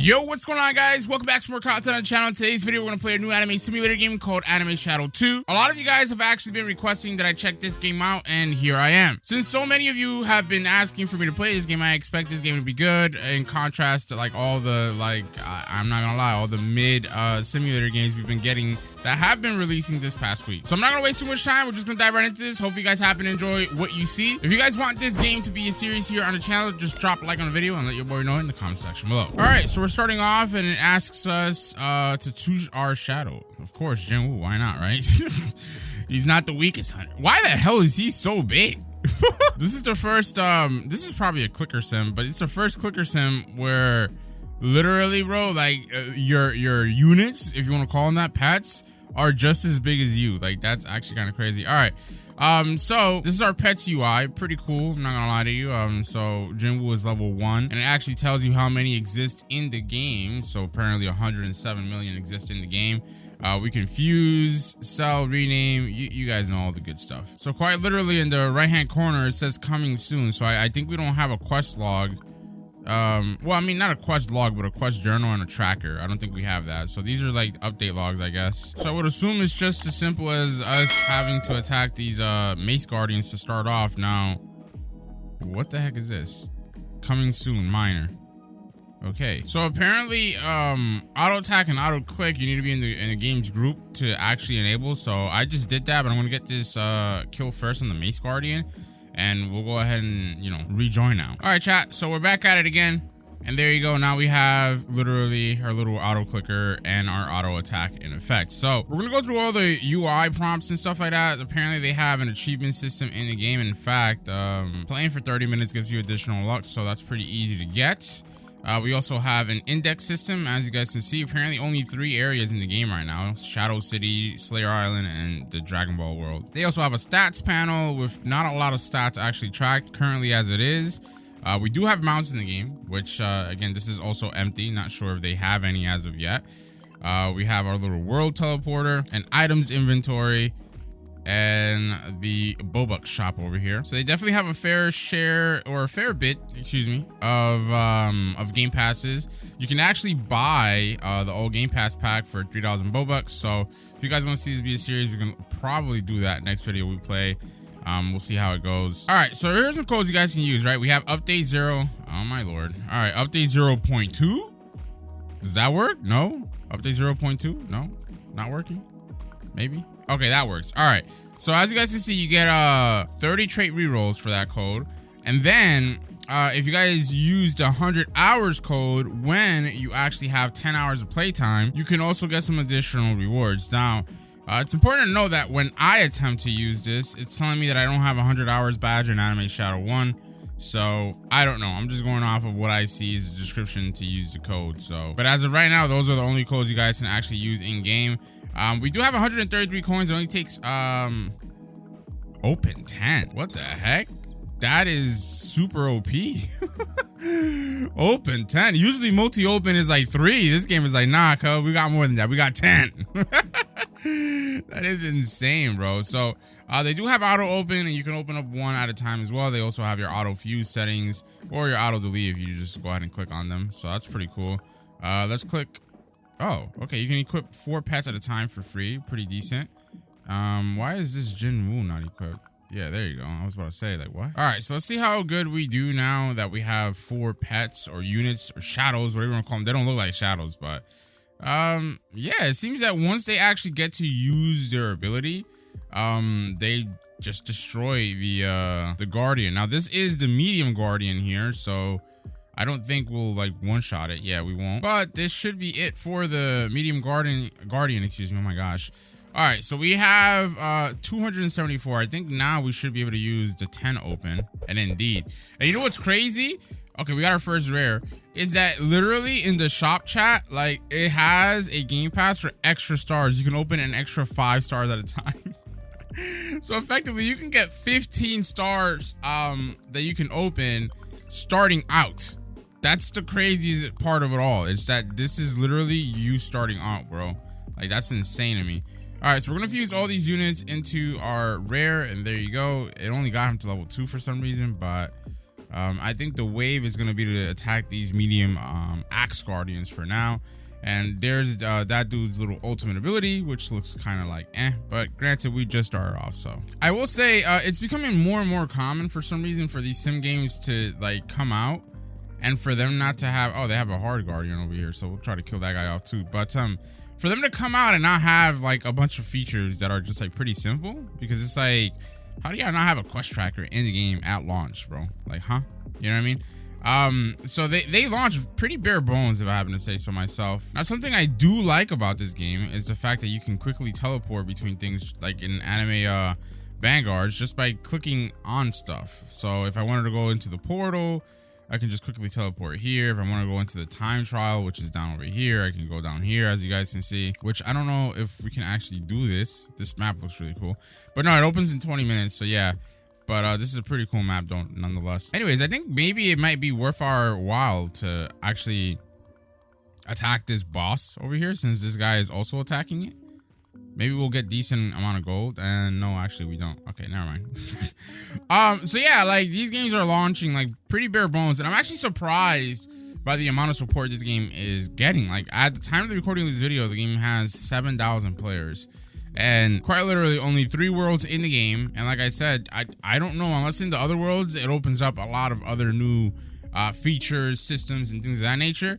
Yo, what's going on, guys? Welcome back to more content on the channel. In today's video, we're going to play a new anime simulator game called Anime Shadow 2. A lot of you guys have actually been requesting that I check this game out, and here I am. Since so many of you have been asking for me to play this game, I expect this game to be good, in contrast to like all the, I'm not gonna lie, all the mid simulator games we've been getting that have been releasing this past week. So I'm not gonna waste too much time. We're just gonna dive right into this. Hopefully you guys happen to enjoy what you see. If you guys want this game to be a series here on the channel, just drop a like on the video and let your boy know in the comment section below. All right, so we're starting off and it asks us to choose our shadow. Of course, Jin Woo, why not, right? He's not the weakest hunter. Why the hell is he so big? This is the first, this is probably a clicker sim, but it's the first clicker sim where literally, bro, like your units, if you want to call them that, pets, are just as big as you. Like, that's actually kind of crazy. All right. So this is our pets UI. Pretty cool, I'm not gonna lie to you. So Jinwoo is level 1, and it actually tells you how many exist in the game. So apparently 107 million exist in the game. We can fuse, sell, rename, you guys know all the good stuff. So quite literally in the right hand corner it says coming soon. So I think we don't have a quest log. Well, I mean, not a quest log, but a quest journal and a tracker. I don't think we have that. So these are like update logs, I guess. So I would assume it's just as simple as us having to attack these mace guardians to start off. Now, what the heck is this? Coming soon, minor. Okay, so apparently auto attack and auto click, you need to be in the game's group to actually enable. So I just did that, but I'm gonna get this kill first on the mace guardian, and we'll go ahead and, you know, rejoin now. All right, chat, so we're back at it again, and there you go. Now we have literally our little auto clicker and our auto attack in effect. So we're gonna go through all the UI prompts and stuff like that. Apparently they have an achievement system in the game. In fact, playing for 30 minutes gives you additional luck, so that's pretty easy to get. We also have an index system. As you guys can see, apparently only 3 areas in the game right now: Shadow City, Slayer Island, and the Dragon Ball world. They also have a stats panel with not a lot of stats actually tracked currently as it is. We do have mounts in the game, which again, this is also empty. Not sure if they have any as of yet. We have our little world teleporter, an items inventory, and the Robux shop over here. So they definitely have a fair share, or a fair bit, excuse me, of game passes. You can actually buy the old game pass pack for 3,000 Robux. So if you guys want to see this be a series, we can probably do that next video we play. We'll see how it goes. All right, so here's some codes you guys can use, right? We have update 0. Oh my lord. All right, update 0.2. Does that work? No. Update 0.2. No, not working. Maybe. Okay, that works. All right, so as you guys can see, you get 30 trait rerolls for that code, and then if you guys used 100 hours code when you actually have 10 hours of playtime, you can also get some additional rewards. Now, it's important to know that when I attempt to use this, it's telling me that I don't have 100 hours badge in Anime Shadow 1. So I don't know, I'm just going off of what I see as a description to use the code. So, but as of right now, those are the only codes you guys can actually use in game. We do have 133 coins. It only takes open 10. What the heck? That is super OP. Open 10. Usually multi-open is like 3. This game is like, nah, cuz we got more than that. We got 10. That is insane, bro. So they do have auto open, and you can open up 1 at a time as well. They also have your auto fuse settings or your auto delete if you just go ahead and click on them. So that's pretty cool. Let's click. Oh, okay, you can equip 4 pets at a time for free. Pretty decent. Why is this Jin Woo not equipped? Yeah, there you go. I was about to say, like, what? All right, so let's see how good we do now that we have 4 pets or units or shadows, whatever you want to call them. They don't look like shadows, but yeah, it seems that once they actually get to use their ability, they just destroy the guardian. Now, this is the medium guardian here, so I don't think we'll like one-shot it. Yeah, we won't. But this should be it for the medium guardian, excuse me. Oh my gosh. All right, so we have 274. I think now we should be able to use the 10 open. And indeed. And you know what's crazy? Okay, we got our first rare. Is that literally in the shop chat, like, it has a game pass for extra stars. You can open an extra 5 stars at a time. So effectively, you can get 15 stars that you can open starting out. That's the craziest part of it all. It's that this is literally you starting out, bro. Like, that's insane to me. All right, so we're gonna fuse all these units into our rare, and there you go. It only got him to level 2 for some reason, but I think the wave is going to be to attack these medium axe guardians for now. And there's that dude's little ultimate ability, which looks kind of like but granted, we just started off. So I will say it's becoming more and more common for some reason for these sim games to like come out and for them not to have, oh, they have a hard guardian over here, so we'll try to kill that guy off too. But for them to come out and not have like a bunch of features that are just like pretty simple, because it's like, how do y'all not have a quest tracker in the game at launch, bro? Like, huh? You know what I mean? So they launched pretty bare bones, if I happen to say so myself. Now, something I do like about this game is the fact that you can quickly teleport between things, like in anime vanguards, just by clicking on stuff. So if I wanted to go into the portal, I can just quickly teleport here. If I want to go into the time trial, which is down over here, I can go down here, as you guys can see, which I don't know if we can actually do this. This map looks really cool, but no, it opens in 20 minutes. So yeah. But this is a pretty cool map, nonetheless. Anyways, I think maybe it might be worth our while to actually attack this boss over here, since this guy is also attacking it. Maybe we'll get decent amount of gold. And no, actually we don't. Okay, never mind. So yeah, like these games are launching like pretty bare bones, and I'm actually surprised by the amount of support this game is getting. Like at the time of the recording of this video, the game has 7,000 players. And quite literally only 3 worlds in the game. And like I said, I don't know, unless in the other worlds it opens up a lot of other new features, systems, and things of that nature.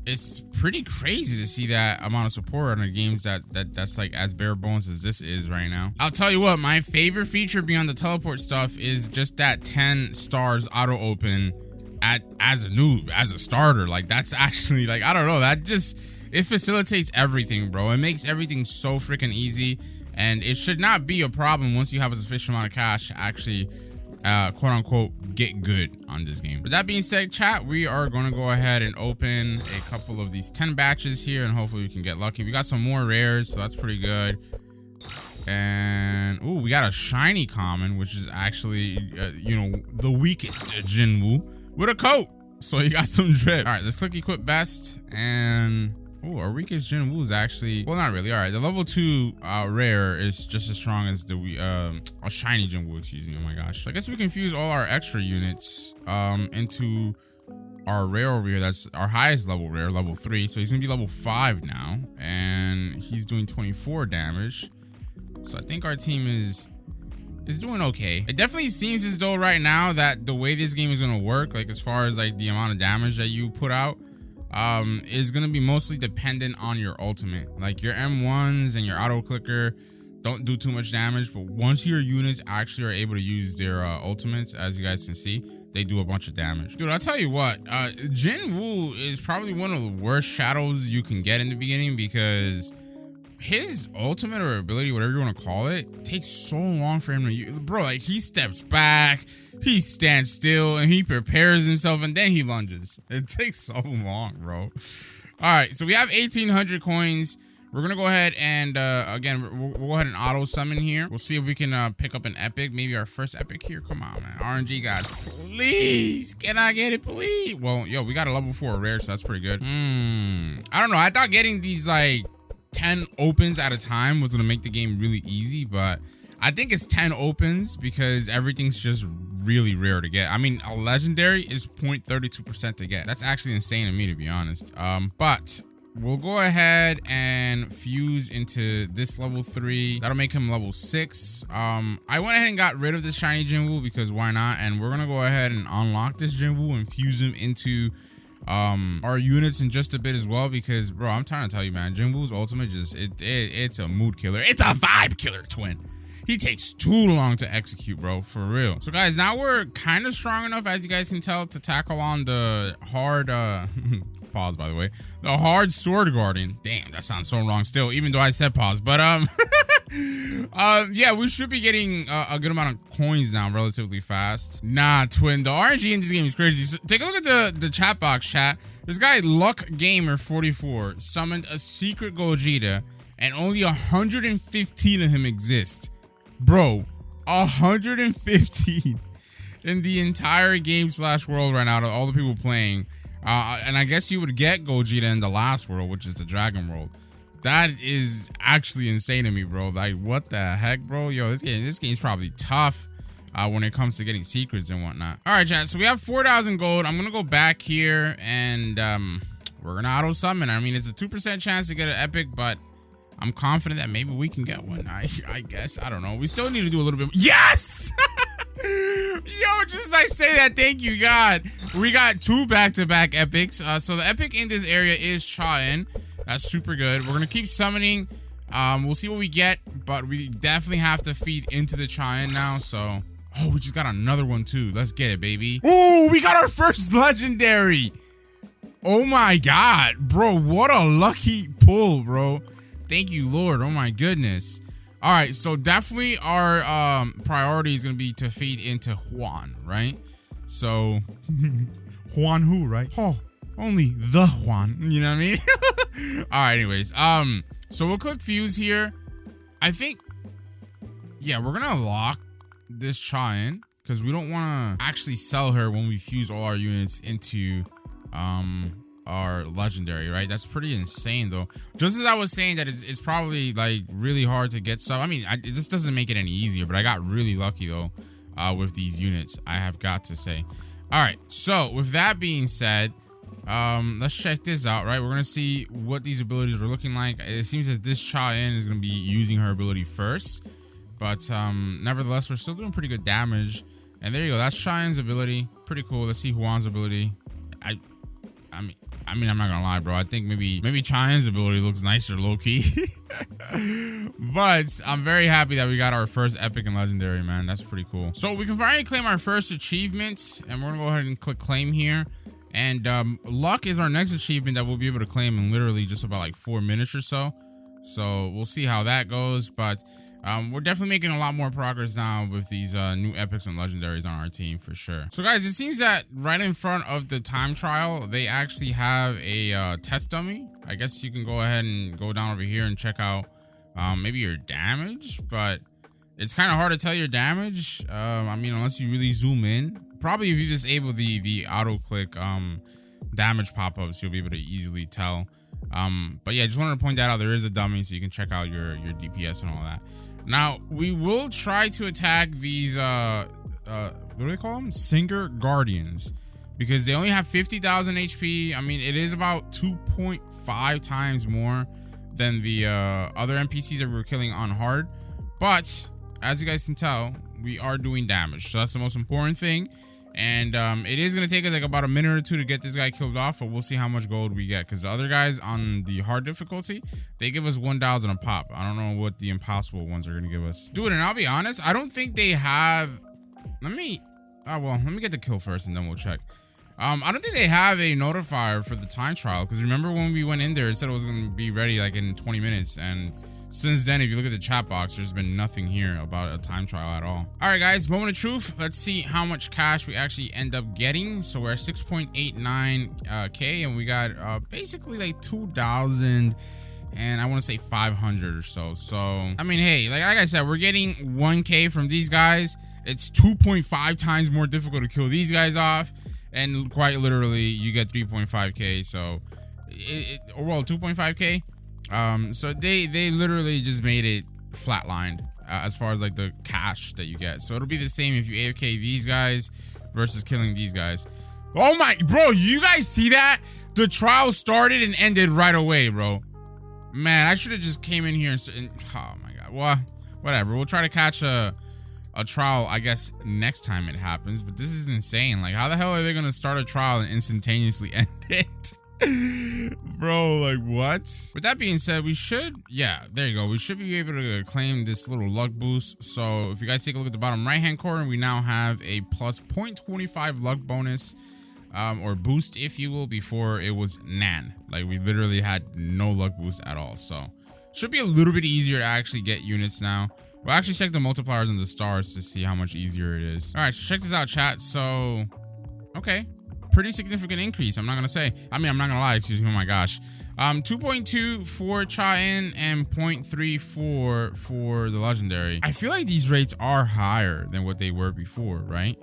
It's pretty crazy to see that amount of support on the games that's like as bare bones as this is right now. I'll tell you what, my favorite feature beyond the teleport stuff is just that 10 stars auto open as a noob, as a starter. Like that's actually, like, I don't know, that just, it facilitates everything, bro. It makes everything so freaking easy, and it should not be a problem once you have a sufficient amount of cash to actually, quote unquote, get good on this game. With that being said, chat, we are going to go ahead and open a couple of these 10 batches here, and hopefully we can get lucky. We got some more rares, so that's pretty good. And ooh, we got a shiny common, which is actually, you know, the weakest Jinwoo with a coat. So you got some drip. All right, let's click equip best, and oh, our weakest Jinwoo is actually, well, not really. All right, the level 2 rare is just as strong as the a shiny Jinwoo, excuse me. Oh my gosh. I guess we can fuse all our extra units into our rare over here. That's our highest level rare, level 3. So he's gonna be level 5 now, and he's doing 24 damage. So I think our team is doing okay. It definitely seems as though right now that the way this game is gonna work, like as far as like the amount of damage that you put out, is gonna be mostly dependent on your ultimate. Like your M1s and your auto clicker don't do too much damage, but once your units actually are able to use their ultimates, as you guys can see, they do a bunch of damage. Dude, I'll tell you what, Jinwoo is probably one of the worst shadows you can get in the beginning, because his ultimate or ability, whatever you want to call it, takes so long for him to use. Bro, like he steps back, he stands still, and he prepares himself, and then he lunges. It takes so long, bro. All right, so we have 1,800 coins. We're gonna go ahead and again, we'll go ahead and auto summon here. We'll see if we can pick up an epic, maybe our first epic here. Come on, man. RNG guys, please, can I get it, please? Well, yo, we got a level 4 rare, so that's pretty good. I don't know, I thought getting these like 10 opens at a time was gonna make the game really easy, but I think it's 10 opens because everything's just really rare to get. I mean, a legendary is 0.32% to get. That's actually insane to me, to be honest. But we'll go ahead and fuse into this level 3. That'll make him level 6. I went ahead and got rid of this shiny Jinwoo because why not? And we're gonna go ahead and unlock this Jinwoo and fuse him into our units in just a bit as well, because bro, I'm trying to tell you, man, Jinwoo's ultimate just it's a mood killer. It's a vibe killer, twin. He takes too long to execute, bro, for real. So guys, now we're kind of strong enough, as you guys can tell, to tackle on the hard pause, by the way, the hard sword guardian. Damn, that sounds so wrong still, even though I said pause. But yeah, we should be getting a good amount of coins now relatively fast. Nah, twin, the RNG in this game is crazy. So take a look at the chat box, chat. This guy Luck Gamer 44 summoned a secret Gogeta, and only 115 of him exist. Bro, 115 in the entire game / world right now, to all the people playing. And I guess you would get Gogeta in the last world, which is the Dragon World. That is actually insane to me, bro. Like, what the heck, bro? Yo, this game's probably tough. when it comes to getting secrets and whatnot. All right, chat. So we have 4,000 gold. I'm gonna go back here and we're gonna auto summon. I mean, it's a 2% chance to get an epic, but I'm confident that maybe we can get one. I guess. I don't know. We still need to do a little bit. Yes! Yo, just as I say that, thank you, God. We got 2 back-to-back epics. So the epic in this area is Chain. That's super good. We're gonna keep summoning. We'll see what we get, but we definitely have to feed into the Chain now. So, oh, we just got another one too. Let's get it, baby. Oh, we got our first legendary. Oh my God, bro! What a lucky pull, bro. Thank you, Lord. Oh my goodness. All right, so definitely our priority is gonna be to feed into Juan, right? So Juan who, right? Oh, only the Juan. You know what I mean? All right. Anyways, so we'll click fuse here. I think, yeah, we're gonna lock this Chain because we don't want to actually sell her when we fuse all our units into our legendary, right? That's pretty insane though. Just as I was saying that it's probably like really hard to get stuff. I mean, it just doesn't make it any easier, but I got really lucky though with these units, I have got to say. All right, so with that being said, let's check this out, right? We're gonna see what these abilities are looking like. It seems that this Chain is gonna be using her ability first, but nevertheless, we're still doing pretty good damage. And there you go. That's Chain's ability. Pretty cool. Let's see Juan's ability. I mean, I'm not gonna lie, bro. I think maybe Chain's ability looks nicer low-key. But I'm very happy that we got our first epic and legendary, man. That's pretty cool. So we can finally claim our first achievement, and we're gonna go ahead and click claim here. And luck is our next achievement that we'll be able to claim in literally just about like 4 minutes or so. So we'll see how that goes. But we're definitely making a lot more progress now with these new epics and legendaries on our team for sure. So guys, it seems that right in front of the time trial, they actually have a test dummy. I guess you can go ahead and go down over here and check out maybe your damage, but it's kind of hard to tell your damage. I mean, unless you really zoom in. Probably if you disable the auto click damage pop-ups, you'll be able to easily tell. But yeah, just wanted to point that out. There is a dummy, so you can check out your DPS and all that. Now we will try to attack these what do they call them? Singer Guardians, because they only have 50,000 HP. I mean, it is about 2.5 times more than the other NPCs that we were killing on hard. But as you guys can tell, we are doing damage, so that's the most important thing. And it is going to take us like about a minute or 2 to get this guy killed off, but we'll see how much gold we get, because the other guys on the hard difficulty, they give us 1,000 a pop. I don't know what the impossible ones are going to give us. Dude, and I'll be honest, I don't think they have... let me get the kill first and then we'll check. I don't think they have a notifier for the time trial, because remember when we went in there, it said it was going to be ready like in 20 minutes, and since then, if you look at the chat box, there's been nothing here about a time trial at all. All right, guys, moment of truth. Let's see how much cash we actually end up getting. So we're at 6.89K, and we got basically like 2,000 and I want to say 500 or so. So, I mean, hey, like I said, we're getting 1K from these guys. It's 2.5 times more difficult to kill these guys off. And quite literally, you get 3.5K. So, overall, 2.5K. So they literally just made it flatlined as far as like the cash that you get. So it'll be the same if you AFK these guys versus killing these guys. Oh my, bro, you guys see that? The trial started and ended right away, bro. Man, I should have just came in here and oh my God. Well, whatever. We'll try to catch a trial, I guess, next time it happens. But this is insane. Like, how the hell are they gonna start a trial and instantaneously end it? Bro, like what? With that being said, we should, yeah, there you go. We should be able to claim this little luck boost. So if you guys take a look at the bottom right hand corner, we now have a plus 0.25 luck bonus, or boost, if you will. Before it was nan, like we literally had no luck boost at all. So should be a little bit easier to actually get units now. We'll actually check the multipliers and the stars to see how much easier it is. All right, so check this out, chat. So okay, pretty significant increase, I'm not gonna say. I mean, I'm not gonna lie, excuse me. Oh my gosh. 2.2 for Chain and 0.34 for the legendary. I feel like these rates are higher than what they were before, right?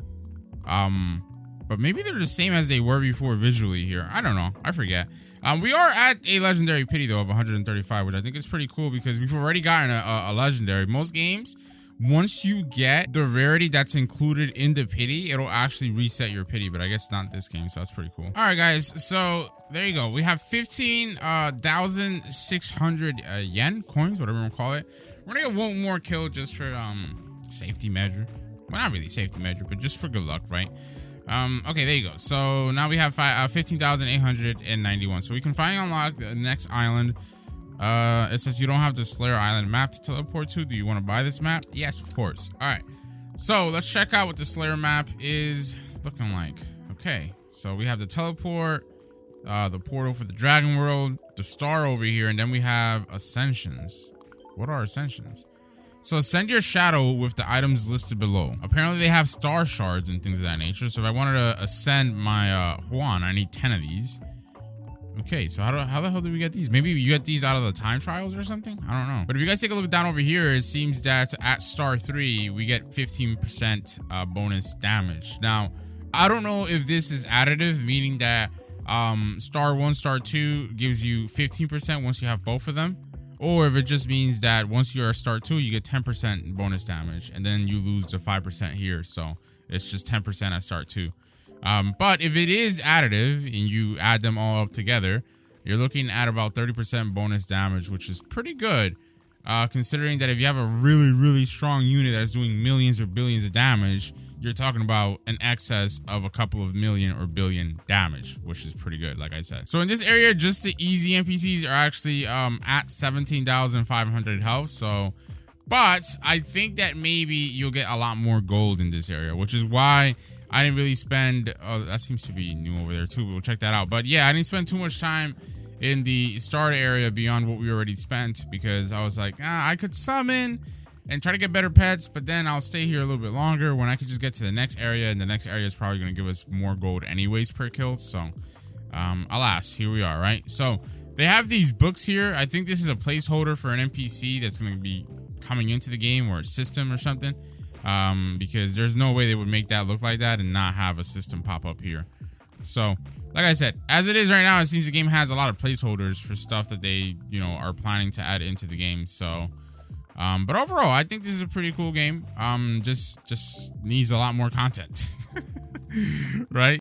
But maybe they're the same as they were before visually here. I don't know, I forget. We are at a legendary pity though of 135, which I think is pretty cool because we've already gotten a legendary. Most games once you get the rarity that's included in the pity, it'll actually reset your pity, but I guess not this game, so that's pretty cool. All right, guys, so there you go. We have 15,600 yen coins, whatever you want to call it. We're gonna get one more kill just for safety measure. Well, not really safety measure, but just for good luck, right? Okay, there you go. So now we have 15,891. So we can finally unlock the next island. It says you don't have the Slayer Island map to teleport to. Do you want to buy this map? Yes, of course. All right. So let's check out what the Slayer map is looking like. Okay. So we have the teleport, the portal for the Dragon World, the star over here, and then we have ascensions. What are ascensions? So ascend your shadow with the items listed below. Apparently they have star shards and things of that nature. So if I wanted to ascend my Juan, I need 10 of these. Okay, so how the hell do we get these? Maybe you get these out of the time trials or something? I don't know. But if you guys take a look down over here, it seems that at star 3, we get 15% bonus damage. Now, I don't know if this is additive, meaning that star 1, star 2 gives you 15% once you have both of them. Or if it just means that once you're a star 2, you get 10% bonus damage. And then you lose the 5% here. So it's just 10% at star 2. But if it is additive and you add them all up together, you're looking at about 30% bonus damage, which is pretty good. Considering that if you have a really, really strong unit that's doing millions or billions of damage, you're talking about an excess of a couple of million or billion damage, which is pretty good, like I said. So in this area, just the easy NPCs are actually at 17,500 health. So, but I think that maybe you'll get a lot more gold in this area, which is why I didn't really spend, oh, that seems to be new over there too. We'll check that out. But yeah, I didn't spend too much time in the starter area beyond what we already spent, because I was like, I could summon and try to get better pets, but then I'll stay here a little bit longer when I could just get to the next area, and the next area is probably going to give us more gold anyways per kill. So, alas, here we are, right? So they have these books here. I think this is a placeholder for an NPC that's going to be coming into the game, or a system or something, because there's no way they would make that look like that and not have a system pop up here. So, like I said, as it is right now, it seems the game has a lot of placeholders for stuff that they, you know, are planning to add into the game. So, but overall, I think this is a pretty cool game. Just needs a lot more content, right?